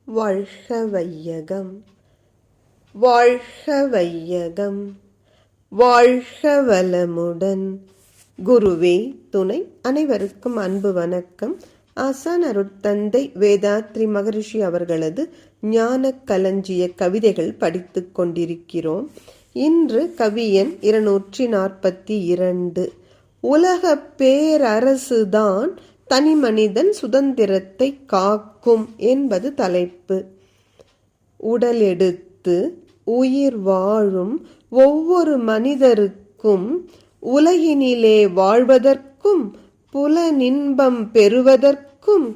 வாழ்க வையகம், வாழ்க வையகம், வாழ்க வளமுடன். குருவே துணை. அனைவருக்கும் அன்பு வணக்கம். ஆசான் அருட்தந்தை வேதாத்ரி மகரிஷி அவர்களது ஞான களஞ்சிய கவிதைகள் படித்து கொண்டிருக்கிறோம். இன்று கவியன் 242. உலக பேரரசுதான் தனி மனிதன் சுதந்திரத்தை காக்கும் என்பது தலைப்பு. உடல் எடுத்து உயிர் வாழும் ஒவ்வொரு மனிதருக்கும் உலகினிலே வாழ்வதற்கும் புலனின்பம் பெறுவதற்கும்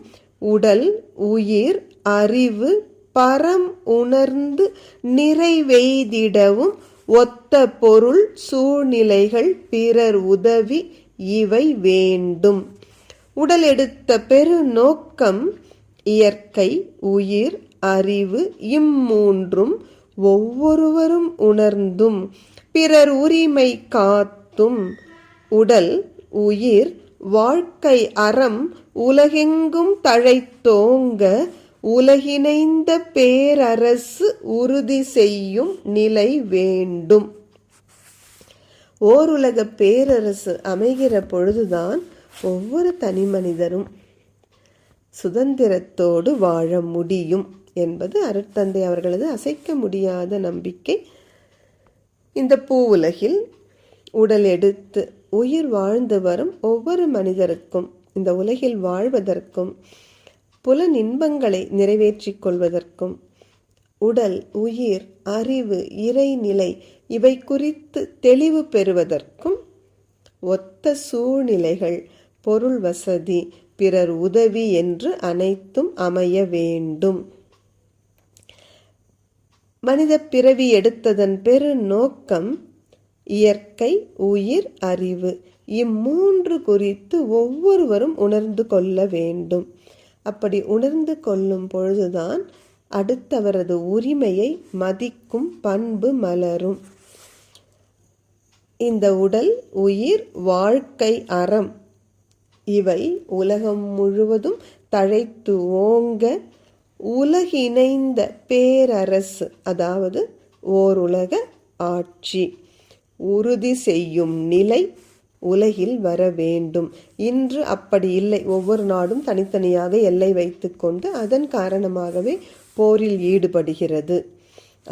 உடல் உயிர் அறிவு பரம் உணர்ந்து நிறைவெய்திடவும் ஒத்த பொருள் சூழ்நிலைகள் பிறர் உதவி இவை வேண்டும். உடல் எடுத்த பெரு நோக்கம் இயற்கை உயிர் அறிவு இம்மூன்றும் ஒவ்வொருவரும் உணர்ந்தும் பிறர் உரிமை காத்தும் உடல் உயிர் வாழ்க்கை அறம் உலகெங்கும் தழைத்தோங்க உலகிணைந்த பேரரசு உறுதி செய்யும் நிலை வேண்டும். ஓருலக பேரரசு அமைகிற பொழுதுதான் ஒவ்வொரு தனி மனிதரும் சுதந்திரத்தோடு வாழ முடியும் என்பது அருட்தந்தை அவர்களது அசைக்க முடியாத நம்பிக்கை. இந்த பூவுலகில் உடல் எடுத்து உயிர் வாழ்ந்து வரும் ஒவ்வொரு மனிதருக்கும் இந்த உலகில் வாழ்வதற்கும் புலனின்பங்களை நிறைவேற்றிக் கொள்வதற்கும் உடல் உயிர் அறிவு இறைநிலை இவை குறித்து தெளிவு பெறுவதற்கும் ஒத்த சூழ்நிலைகள் பொருள் வசதி பிறர் உதவி என்று அனைத்தும் அமைய வேண்டும். மனித பிறவி எடுத்ததன் பெரு நோக்கம் இயற்கை உயிர் அறிவு இம்மூன்று குறித்து ஒவ்வொருவரும் உணர்ந்து கொள்ள வேண்டும். அப்படி உணர்ந்து கொள்ளும் பொழுதுதான் அடுத்தவரது உரிமையை மதிக்கும் பண்பு மலரும். இந்த உடல் உயிர் வாழ்க்கை அறம் இவை உலகம் முழுவதும் தழைத்து ஓங்க உலகிணைந்த பேரரசு அதாவது ஓருலக ஆட்சி உறுதி செய்யும் நிலை உலகில் வர வேண்டும். இன்று அப்படி இல்லை. ஒவ்வொரு நாடும் தனித்தனியாக எல்லை வைத்து கொண்டு அதன் காரணமாகவே போரில் ஈடுபடுகிறது.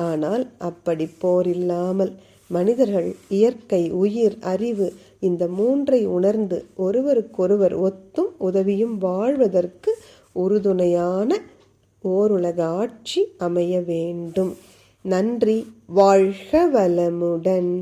ஆனால் அப்படி போர் இல்லாமல் மனிதர்கள் இயற்கை உயிர் அறிவு இந்த மூன்றை உணர்ந்து ஒருவருக்கொருவர் ஒத்தும் உதவியும் வாழ்வதற்கு உறுதுணையான ஓருலக ஆட்சி அமைய வேண்டும். நன்றி. வாழ்க வளமுடன்.